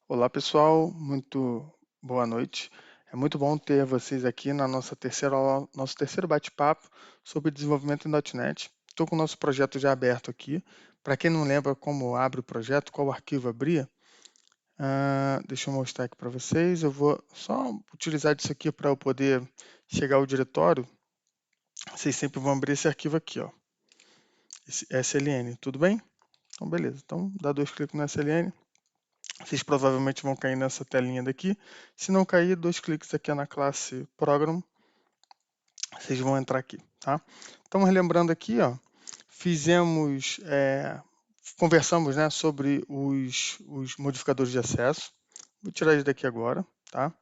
Olá, pessoal, muito boa noite. É muito bom ter vocês aqui na nossa terceira aula, nosso terceiro bate-papo sobre desenvolvimento em .NET. Estou com o nosso projeto já aberto aqui. Para quem não lembra como abre o projeto, qual arquivo abrir, deixa eu mostrar aqui para vocês. Eu vou só utilizar disso aqui para eu poder chegar ao diretório. Vocês sempre vão abrir esse arquivo aqui, ó, esse SLN, tudo bem? Então, beleza. Então, dá 2 cliques no SLN. Vocês provavelmente vão cair nessa telinha daqui. Se não cair, 2 cliques aqui na classe Program, vocês vão entrar aqui, tá? Então, relembrando aqui, ó, conversamos, né, sobre os modificadores de acesso. Vou tirar isso daqui agora, tá?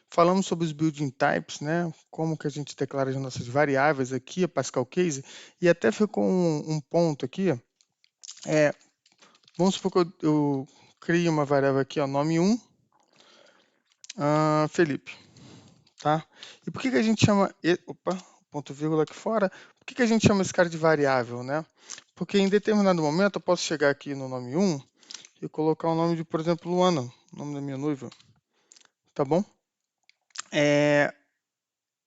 Falamos sobre os building types, né? Como que a gente declara as nossas variáveis aqui, a Pascal Case, e até ficou um ponto aqui. Vamos supor que eu crie uma variável aqui, ó, nome 1, Felipe. Tá? E por que a gente chama... Opa, ponto vírgula aqui fora. Por que a gente chama esse cara de variável, né? Porque em determinado momento eu posso chegar aqui no nome 1 e colocar o nome de, por exemplo, Luana, o nome da minha noiva. Tá bom?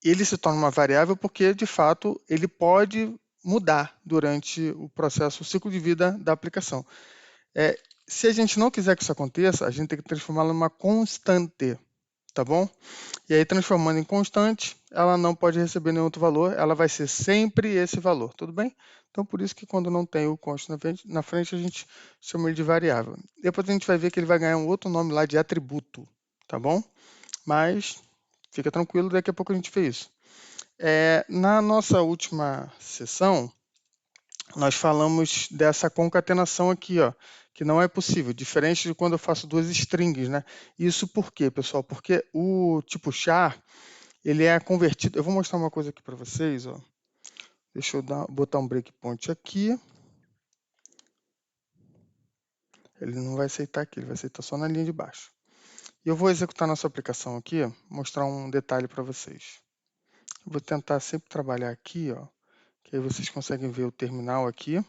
Ele se torna uma variável porque, de fato, ele pode mudar durante o processo, o ciclo de vida da aplicação. Se a gente não quiser que isso aconteça, a gente tem que transformá-la numa constante, tá bom? E aí, transformando em constante, ela não pode receber nenhum outro valor, ela vai ser sempre esse valor, tudo bem? Então, por isso que quando não tem o const na frente, a gente chama ele de variável. Depois a gente vai ver que ele vai ganhar um outro nome lá de atributo, tá bom? Mas, fica tranquilo, daqui a pouco a gente vê isso. Na nossa última sessão, nós falamos dessa concatenação aqui, ó, que não é possível, diferente de quando eu faço duas strings, né? Isso por quê, pessoal? Porque o tipo char, ele é convertido. Eu vou mostrar uma coisa aqui para vocês, ó. Deixa eu botar um breakpoint aqui. Ele não vai aceitar aqui, ele vai aceitar só na linha de baixo. E eu vou executar nossa aplicação aqui, mostrar um detalhe para vocês. Eu vou tentar sempre trabalhar aqui, ó, que aí vocês conseguem ver o terminal aqui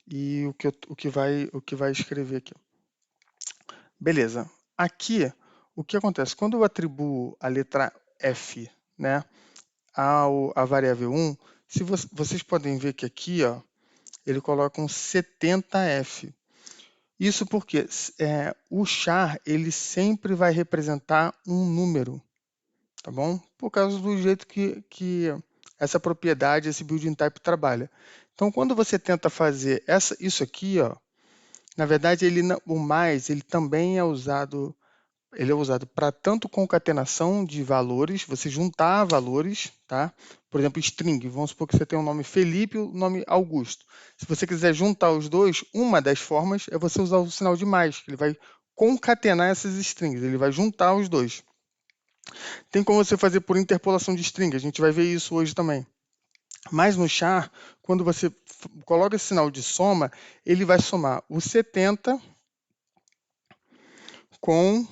e o que vai escrever aqui. Beleza. Aqui, o que acontece? Quando eu atribuo a letra F, né, a variável 1, se vocês podem ver que aqui, ó, ele coloca um 70F. Isso porque o char ele sempre vai representar um número, tá bom? Por causa do jeito que essa propriedade, esse building type trabalha. Então, quando você tenta fazer isso aqui, ó, na verdade, o mais ele também é usado. Ele é usado para tanto concatenação de valores, você juntar valores, tá? Por exemplo, string. Vamos supor que você tem o nome Felipe e o nome Augusto. Se você quiser juntar os dois, uma das formas é você usar o sinal de mais, que ele vai concatenar essas strings, ele vai juntar os dois. Tem como você fazer por interpolação de string, a gente vai ver isso hoje também. Mas no char, quando você coloca esse sinal de soma, ele vai somar o 70 com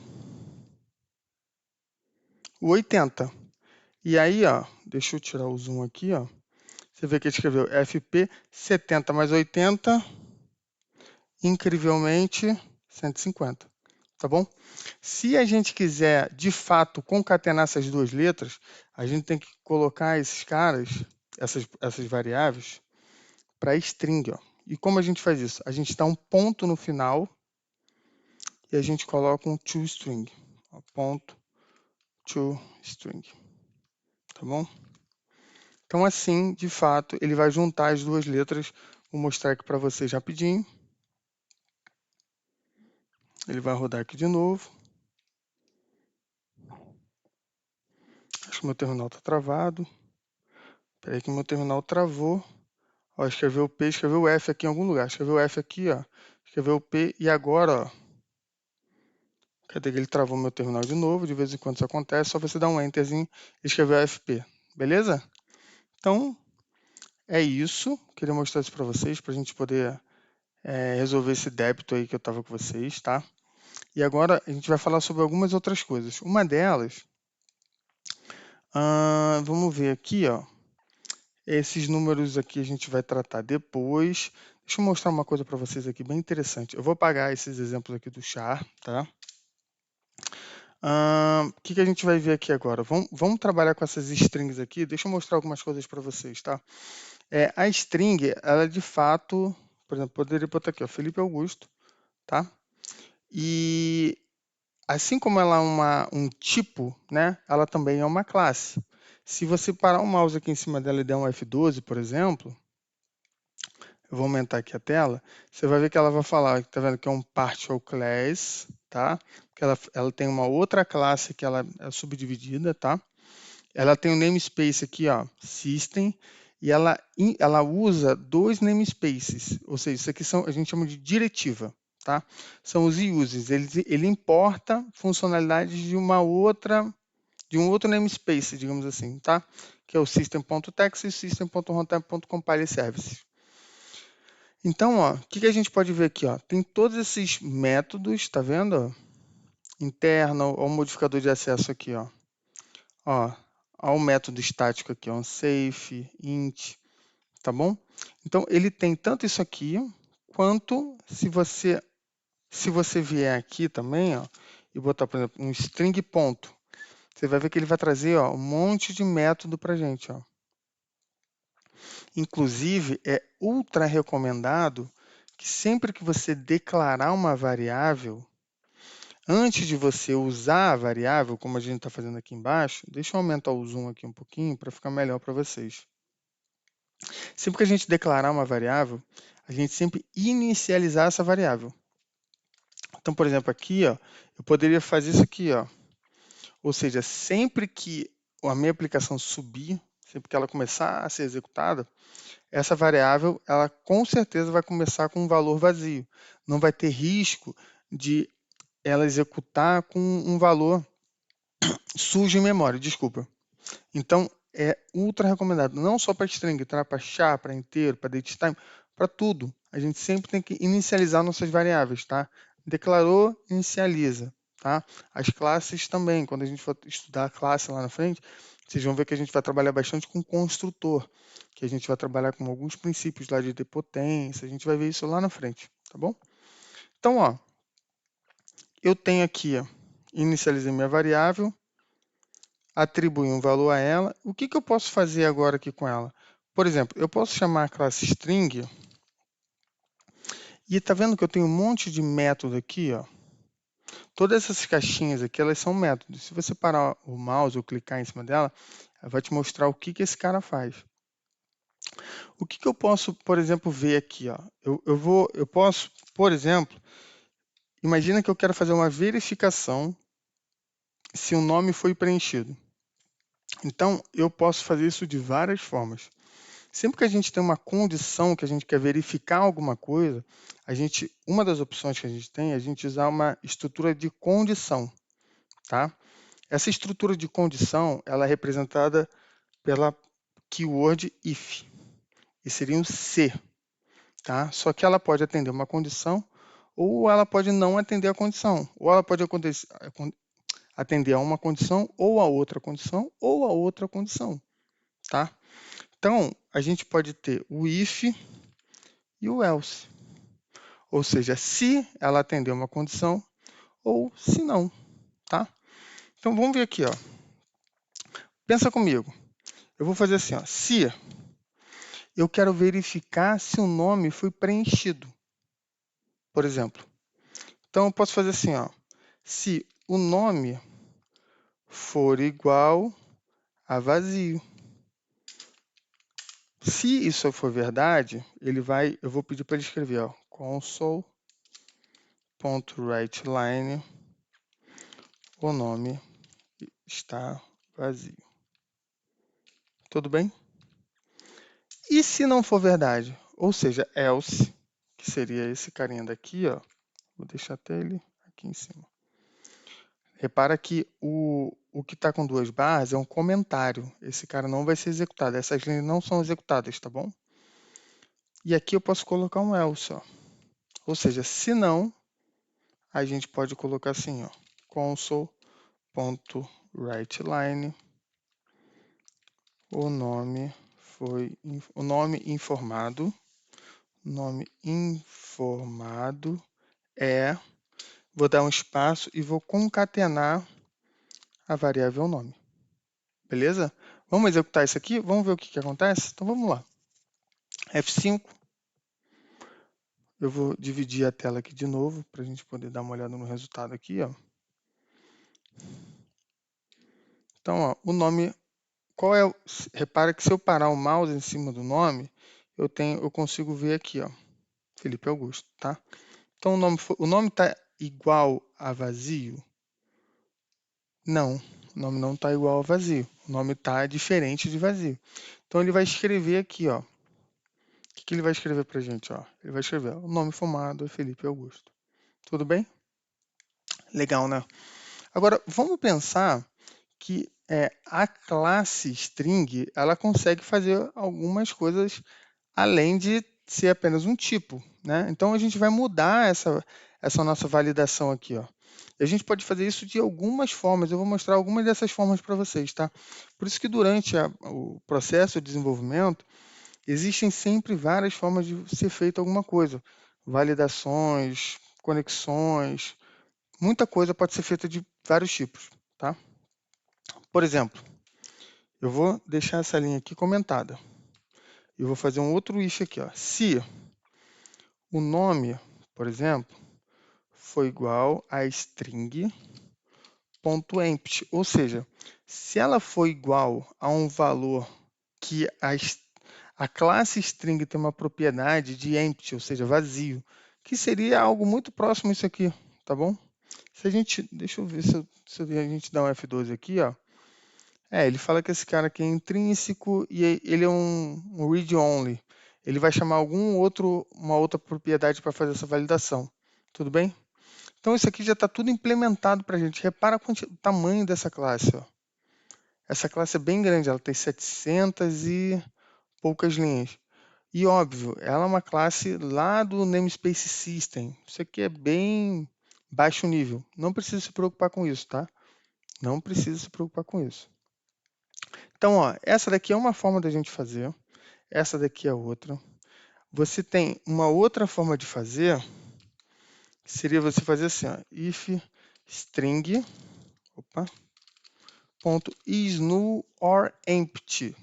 o 80. E aí, ó, deixa eu tirar o zoom aqui, ó. Você vê que ele escreveu FP 70 mais 80, incrivelmente 150, tá bom? Se a gente quiser, de fato, concatenar essas duas letras, a gente tem que colocar esses caras, essas variáveis, para string, ó. E como a gente faz isso? A gente dá um ponto no final e a gente coloca um toString, ó, ponto toString, tá bom? Então, assim, de fato, ele vai juntar as duas letras. Vou mostrar aqui para vocês rapidinho. Ele vai rodar aqui de novo. Acho que meu terminal está travado. Espera aí que meu terminal travou. Ó, escreveu o P, escreveu o F aqui em algum lugar. Escreveu o F aqui, ó. Escreveu o P e agora, ó. Cadê que ele travou meu terminal de novo? De vez em quando isso acontece. Só você dar um Enterzinho e escrever FP. Beleza? Então, é isso. Queria mostrar isso para vocês, para a gente poder resolver esse débito aí que eu estava com vocês, tá? E agora a gente vai falar sobre algumas outras coisas. Uma delas, vamos ver aqui, ó. Esses números aqui a gente vai tratar depois. Deixa eu mostrar uma coisa para vocês aqui bem interessante. Eu vou apagar esses exemplos aqui do char, tá? O que a gente vai ver aqui agora? Vamos trabalhar com essas strings aqui. Deixa eu mostrar algumas coisas para vocês, tá? A string, ela de fato, por exemplo, poderia botar aqui, ó, Felipe Augusto, tá? E assim como ela é um tipo, né? Ela também é uma classe. Se você parar o mouse aqui em cima dela e der um F12, por exemplo, eu vou aumentar aqui a tela, você vai ver que ela vai falar, tá vendo que é um partial class, tá? Que ela tem uma outra classe que ela é subdividida, tá? Ela tem um namespace aqui, ó, system, e ela usa dois namespaces, ou seja, isso aqui a gente chama de diretiva, tá? São os uses, ele importa funcionalidades de um outro namespace, digamos assim, tá? Que é o system.text e o system.runtime.compile services. Então, ó, o que a gente pode ver aqui, ó? Tem todos esses métodos, tá vendo? Ó? Interno, ou modificador de acesso aqui, ó. Ó, o método estático aqui, onSafe, int, tá bom? Então, ele tem tanto isso aqui, quanto se você vier aqui também, ó, e botar, por exemplo, um string ponto, você vai ver que ele vai trazer, ó, um monte de método para a gente, ó. Inclusive, é ultra recomendado que sempre que você declarar uma variável, antes de você usar a variável, como a gente está fazendo aqui embaixo, deixa eu aumentar o zoom aqui um pouquinho para ficar melhor para vocês. Sempre que a gente declarar uma variável, a gente sempre inicializar essa variável. Então, por exemplo, aqui, ó, eu poderia fazer isso aqui, ó. Ou seja, sempre que a minha aplicação subir, sempre que ela começar a ser executada, essa variável, ela com certeza vai começar com um valor vazio. Não vai ter risco de ela executar com um valor sujo em memória, desculpa. Então, é ultra recomendado, não só para string, tá? Para char, para inteiro, para datetime, para tudo. A gente sempre tem que inicializar nossas variáveis, tá? Declarou, inicializa, tá? As classes também, quando a gente for estudar a classe lá na frente, vocês vão ver que a gente vai trabalhar bastante com construtor, que a gente vai trabalhar com alguns princípios lá de depotência, a gente vai ver isso lá na frente, tá bom? Então, ó, eu tenho aqui, ó, inicializei minha variável, atribuir um valor a ela. O que eu posso fazer agora aqui com ela? Por exemplo, eu posso chamar a classe string e tá vendo que eu tenho um monte de método aqui, ó. Todas essas caixinhas aqui, elas são métodos. Se você parar o mouse ou clicar em cima dela, ela vai te mostrar o que esse cara faz. O que eu posso, por exemplo, ver aqui, ó? Eu posso, por exemplo, imagina que eu quero fazer uma verificação se o nome foi preenchido. Então, eu posso fazer isso de várias formas. Sempre que a gente tem uma condição que a gente quer verificar alguma coisa, uma das opções que a gente tem é a gente usar uma estrutura de condição, tá? Essa estrutura de condição, ela é representada pela keyword if, e seria um se, tá? Só que ela pode atender uma condição ou ela pode não atender a condição, ou ela pode atender a uma condição ou a outra condição ou a outra condição, tá? Então, a gente pode ter o if e o else. Ou seja, se ela atender uma condição ou se não, tá? Então vamos ver aqui, ó. Pensa comigo. Eu vou fazer assim, ó. Se eu quero verificar se o nome foi preenchido, por exemplo. Então eu posso fazer assim, ó. Se o nome for igual a vazio. Se isso for verdade, eu vou pedir para ele escrever, ó, console.writeLine, o nome está vazio. Tudo bem? E se não for verdade? Ou seja, else, que seria esse carinha daqui, ó. Vou deixar até ele aqui em cima. Repara que o que está com duas barras é um comentário. Esse cara não vai ser executado. Essas linhas não são executadas, tá bom? E aqui eu posso colocar um else, ó. Ou seja, se não, a gente pode colocar assim, ó. Console.writeLine. O nome informado. Nome informado é, vou dar um espaço e vou concatenar a variável nome. Beleza? Vamos executar isso aqui? Vamos ver o que acontece? Então vamos lá. F5. Eu vou dividir a tela aqui de novo para a gente poder dar uma olhada no resultado aqui, ó. Então, ó, o nome, qual é? Repara que se eu parar o mouse em cima do nome, eu consigo ver aqui, ó, Felipe Augusto, tá? Então o nome está igual a vazio? Não, o nome não está igual a vazio. O nome está diferente de vazio. Então ele vai escrever aqui, ó. O que ele vai escrever para a gente, ó? Ele vai escrever: o nome formado é Felipe Augusto. Tudo bem? Legal, né? Agora vamos pensar que a classe string ela consegue fazer algumas coisas além de ser apenas um tipo, né? Então a gente vai mudar essa nossa validação aqui, ó. E a gente pode fazer isso de algumas formas. Eu vou mostrar algumas dessas formas para vocês, tá? Por isso que durante o processo de desenvolvimento existem sempre várias formas de ser feito alguma coisa, validações, conexões, muita coisa pode ser feita de vários tipos, tá? Por exemplo, eu vou deixar essa linha aqui comentada. Eu vou fazer um outro if aqui, ó. Se o nome, por exemplo, for igual a string.empty, ou seja, se ela for igual a um valor que a classe string tem uma propriedade de empty, ou seja, vazio, que seria algo muito próximo a isso aqui, tá bom? Se a gente, deixa eu ver se a gente dá um F12 aqui, ó. Ele fala que esse cara aqui é intrínseco e ele é um read-only. Ele vai chamar uma outra propriedade para fazer essa validação. Tudo bem? Então isso aqui já está tudo implementado para a gente. Repara o tamanho dessa classe, ó. Essa classe é bem grande, ela tem 700 e poucas linhas. E óbvio, ela é uma classe lá do namespace system. Isso aqui é bem baixo nível. Não precisa se preocupar com isso, tá? Não precisa se preocupar com isso. Então, ó, essa daqui é uma forma da gente fazer. Essa daqui é outra. Você tem uma outra forma de fazer, que seria você fazer assim, ó, if string, ponto is null or empty.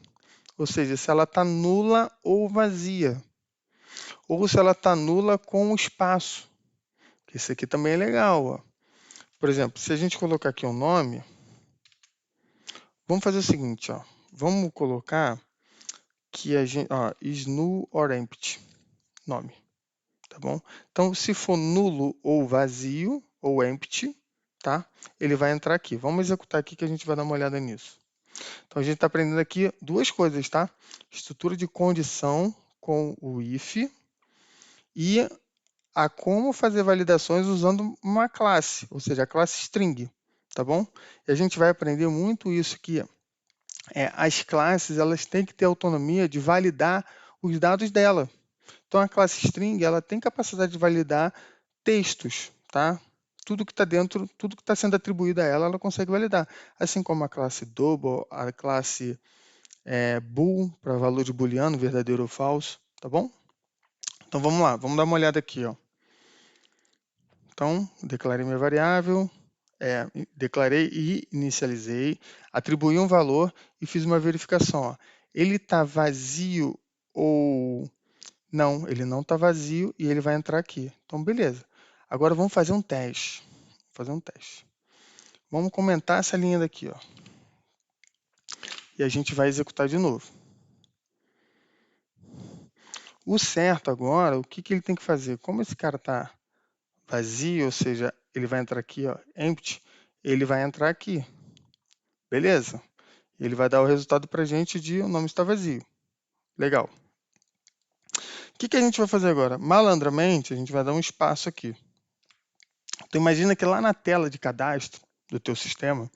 Ou seja, se ela está nula ou vazia. Ou se ela está nula com espaço. Esse aqui também é legal, ó. Por exemplo, se a gente colocar aqui um nome, vamos fazer o seguinte, ó. Vamos colocar que a gente, ó, is null or empty, nome, tá bom? Então, se for nulo ou vazio, ou empty, tá? Ele vai entrar aqui. Vamos executar aqui que a gente vai dar uma olhada nisso. Então, a gente está aprendendo aqui duas coisas, tá? Estrutura de condição com o if e a como fazer validações usando uma classe, ou seja, a classe string, tá bom? E a gente vai aprender muito isso aqui. As classes elas têm que ter autonomia de validar os dados dela. Então a classe string ela tem capacidade de validar textos, tá? Tudo que está dentro, tudo que está sendo atribuído a ela, ela consegue validar. Assim como a classe double, a classe bool para valor de booleano, verdadeiro ou falso, tá bom? Então vamos lá, vamos dar uma olhada aqui, ó. Então declarei minha variável, declarei e inicializei, atribuí um valor e fiz uma verificação. Ó. Ele está vazio ou não? Ele não está vazio e ele vai entrar aqui. Então, beleza. Agora vamos fazer um teste. Vamos comentar essa linha daqui, ó. E a gente vai executar de novo. O certo agora, o que ele tem que fazer? Como esse cara está vazio, ou seja, ele vai entrar aqui, ó, empty, ele vai entrar aqui. Beleza? Ele vai dar o resultado para a gente de o nome está vazio. Legal. O que a gente vai fazer agora? Malandramente, a gente vai dar um espaço aqui. Então, imagina que lá na tela de cadastro do teu sistema,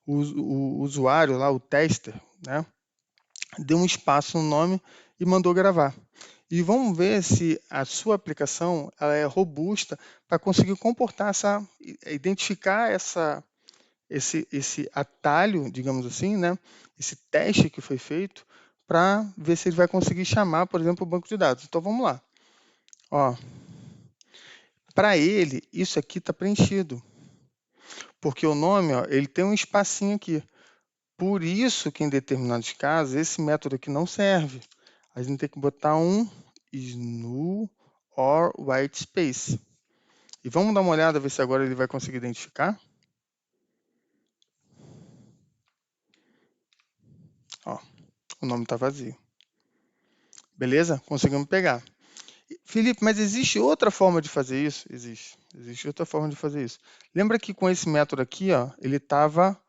o usuário lá, o tester, né, deu um espaço no nome e mandou gravar. E vamos ver se a sua aplicação ela é robusta para conseguir comportar identificar esse atalho, digamos assim, né, esse teste que foi feito para ver se ele vai conseguir chamar, por exemplo, o banco de dados. Então vamos lá. Ó, para ele, isso aqui está preenchido. Porque o nome, ó, ele tem um espacinho aqui. Por isso que em determinados casos esse método aqui não serve. A gente tem que botar um is null or white space. E vamos dar uma olhada, ver se agora ele vai conseguir identificar. Ó, o nome está vazio. Beleza? Conseguimos pegar. Felipe, mas existe outra forma de fazer isso? Existe. Existe outra forma de fazer isso. Lembra que com esse método aqui, ó, ele estava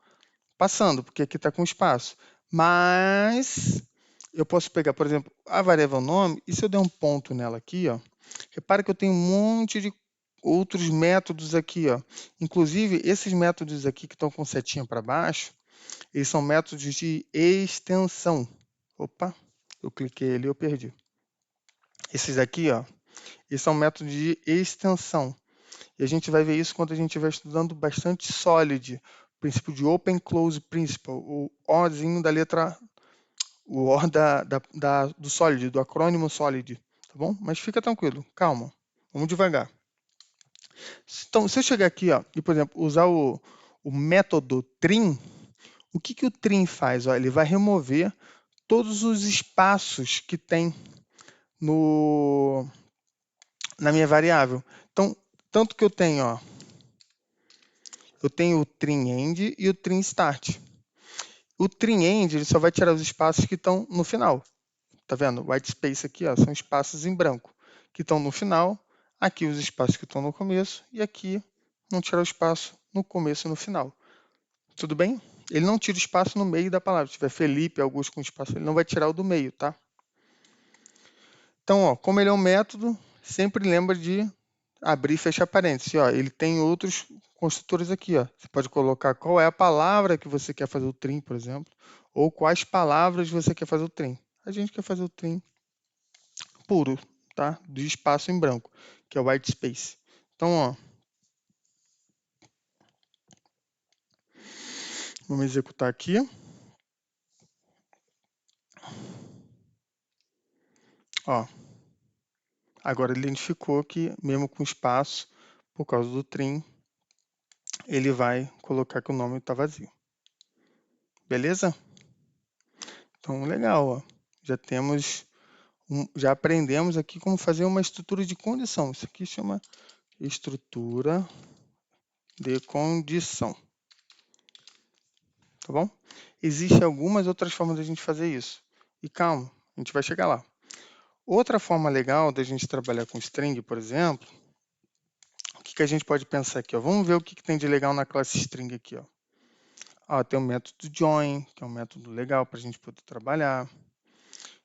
passando, porque aqui está com espaço. Mas eu posso pegar, por exemplo, a variável nome, e se eu der um ponto nela aqui, ó, repara que eu tenho um monte de outros métodos aqui, ó. Inclusive, esses métodos aqui que estão com setinha para baixo, eles são métodos de extensão. Opa, eu cliquei ali e eu perdi. Esses aqui, ó, eles são métodos de extensão. E a gente vai ver isso quando a gente estiver estudando bastante Solid, o princípio de Open Close Principle, o Ozinho da letra, o O do Solid, do acrônimo Solid, tá bom? Mas fica tranquilo, calma, vamos devagar. Então, se eu chegar aqui, ó, e, por exemplo, usar o método trim, o que o trim faz? Ó, ele vai remover todos os espaços que tem na minha variável. Então, tanto que eu tenho, ó, eu tenho o trim end e o trim start. O trim end ele só vai tirar os espaços que estão no final. Tá vendo? White space aqui, ó, são espaços em branco que estão no final. Aqui os espaços que estão no começo e aqui não tirar o espaço no começo e no final. Tudo bem? Ele não tira o espaço no meio da palavra. Se tiver Felipe, Augusto com espaço, ele não vai tirar o do meio, tá? Então, ó, como ele é um método, sempre lembra de abrir e fechar parênteses. Ó, ele tem outros construtores aqui. Ó. Você pode colocar qual é a palavra que você quer fazer o trim, por exemplo, ou quais palavras você quer fazer o trim. A gente quer fazer o trim puro, tá? De espaço em branco, que é o white space. Então, ó, vamos executar aqui. Ó, agora ele identificou que, mesmo com espaço, por causa do trim, ele vai colocar que o nome está vazio. Beleza? Então, legal, ó. Já aprendemos aqui como fazer uma estrutura de condição. Isso aqui chama estrutura de condição. Tá bom? Existem algumas outras formas da gente fazer isso. E calma, a gente vai chegar lá. Outra forma legal da gente trabalhar com string, por exemplo, o que a gente pode pensar aqui? Ó? Vamos ver o que tem de legal na classe string aqui. Ó. Ó, tem o método join, que é um método legal para a gente poder trabalhar.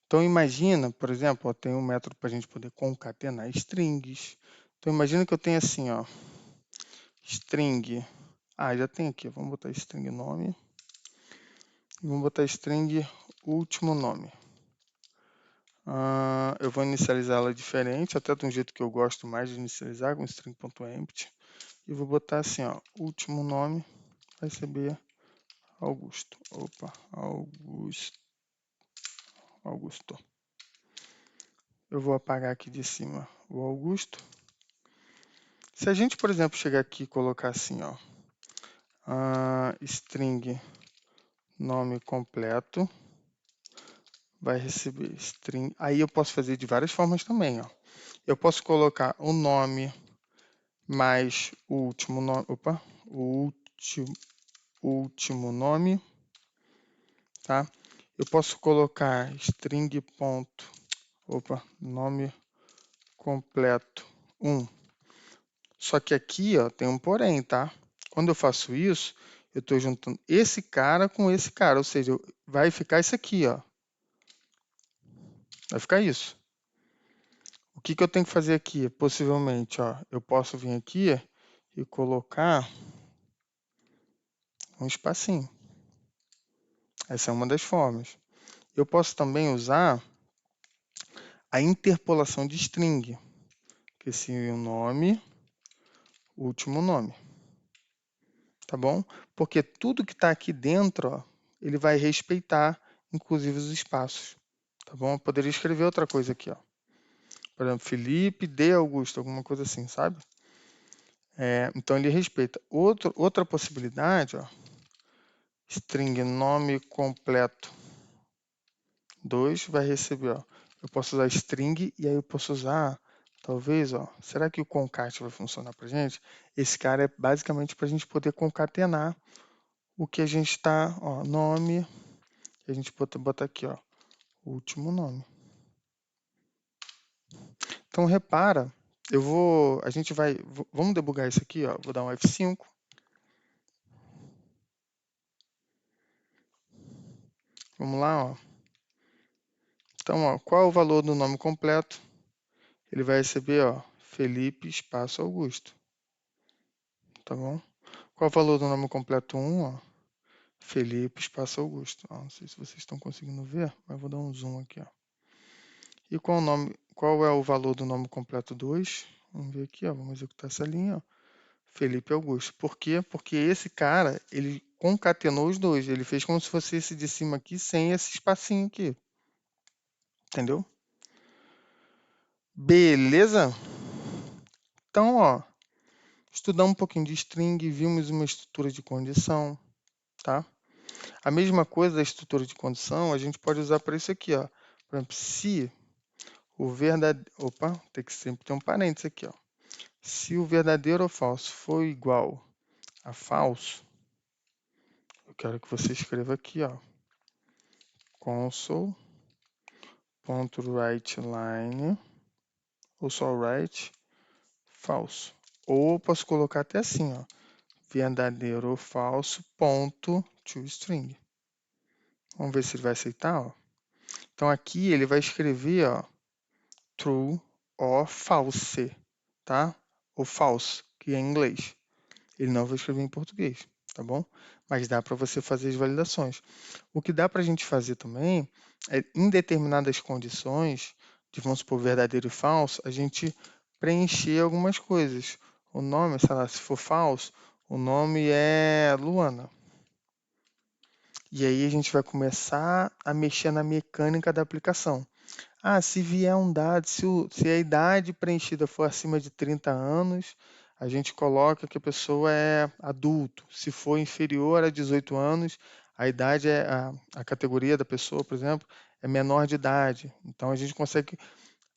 Então imagina, por exemplo, ó, tem um método para a gente poder concatenar strings. Então imagina que eu tenho assim, ó, string. Já tem aqui, vamos botar string nome. E vamos botar string último nome. Eu vou inicializar ela diferente, até de um jeito que eu gosto mais de inicializar, com string.empty. E vou botar assim, ó, último nome vai receber Augusto. Opa, Augusto. Eu vou apagar aqui de cima o Augusto. Se a gente, por exemplo, chegar aqui e colocar assim, ó, string nome completo, vai receber string. Aí eu posso fazer de várias formas também, ó. Eu posso colocar o nome mais o último nome, o último nome, tá? Eu posso colocar string ponto, nome completo 1. Só que aqui, ó, tem um porém, tá? Quando eu faço isso, eu estou juntando esse cara com esse cara, ou seja, vai ficar isso aqui, ó. Vai ficar isso. O que eu tenho que fazer aqui? Possivelmente, ó, eu posso vir aqui e colocar um espacinho. Essa é uma das formas. Eu posso também usar a interpolação de string, que seria o nome, último nome. Tá bom? Porque tudo que está aqui dentro, ó, ele vai respeitar, inclusive, os espaços. Tá bom? Eu poderia escrever outra coisa aqui, ó. Por exemplo, Felipe de Augusto, alguma coisa assim, sabe? Então ele respeita. Outra possibilidade, ó, string nome completo 2 vai receber, ó, eu posso usar string e aí eu posso usar, talvez, ó, será que o concat vai funcionar para gente? Esse cara é basicamente para a gente poder concatenar o que a gente está, ó, nome, a gente bota aqui, ó, último nome. Então repara, vamos debugar isso aqui, ó, vou dar um F5. Vamos lá, ó. Então, ó, qual é o valor do nome completo? Ele vai receber, ó, Felipe espaço Augusto. Tá bom? Qual é o valor do nome completo 1, ó? Felipe espaço Augusto. Ó, não sei se vocês estão conseguindo ver, mas vou dar um zoom aqui, ó. E qual é o valor do nome completo 2? Vamos ver aqui, ó, vamos executar essa linha, ó. Felipe Augusto. Por quê? Porque esse cara, ele concatenou os dois. Ele fez como se fosse esse de cima aqui, sem esse espacinho aqui. Entendeu? Beleza? Então, ó, estudamos um pouquinho de string, vimos uma estrutura de condição, tá? A mesma coisa da estrutura de condição, a gente pode usar para isso aqui, ó. Por exemplo, se o verdadeiro... Opa, tem que sempre ter um parênteses aqui, ó. Se o verdadeiro ou falso for igual a falso, eu quero que você escreva aqui, ó. Console.writeLine, ou só write, falso. Ou posso colocar até assim, ó. Verdadeiro ou falso, ponto, toString. Vamos ver se ele vai aceitar, ó. Então aqui ele vai escrever, ó, true ou false, tá? Ou false, que é em inglês. Ele não vai escrever em português, tá bom? Mas dá para você fazer as validações. O que dá para a gente fazer também é, em determinadas condições, de vamos supor verdadeiro e falso, a gente preencher algumas coisas. O nome, sei lá, se for falso, o nome é Luana. E aí a gente vai começar a mexer na mecânica da aplicação. Ah, se vier um dado, se a idade preenchida for acima de 30 anos, a gente coloca que a pessoa é adulto. Se for inferior a 18 anos, a idade a categoria da pessoa, por exemplo, é menor de idade. Então a gente consegue,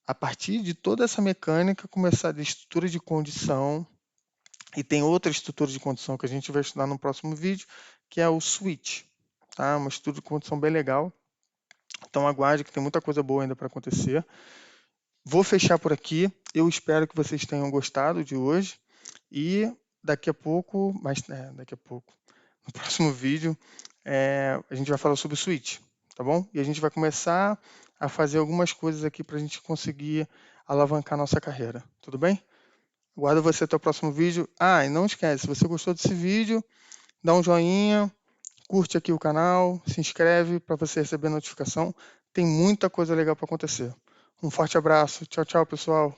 a partir de toda essa mecânica, começar de estrutura de condição. E tem outra estrutura de condição que a gente vai estudar no próximo vídeo, que é o switch. Tá? Uma estrutura de condição bem legal. Então aguarde que tem muita coisa boa ainda para acontecer. Vou fechar por aqui. Eu espero que vocês tenham gostado de hoje. E daqui a pouco, no próximo vídeo, a gente vai falar sobre o Switch, tá bom? E a gente vai começar a fazer algumas coisas aqui para a gente conseguir alavancar nossa carreira, tudo bem? Aguardo você até o próximo vídeo. Ah, e não esquece, se você gostou desse vídeo, dá um joinha, curte aqui o canal, se inscreve para você receber notificação. Tem muita coisa legal para acontecer. Um forte abraço. Tchau, tchau, pessoal.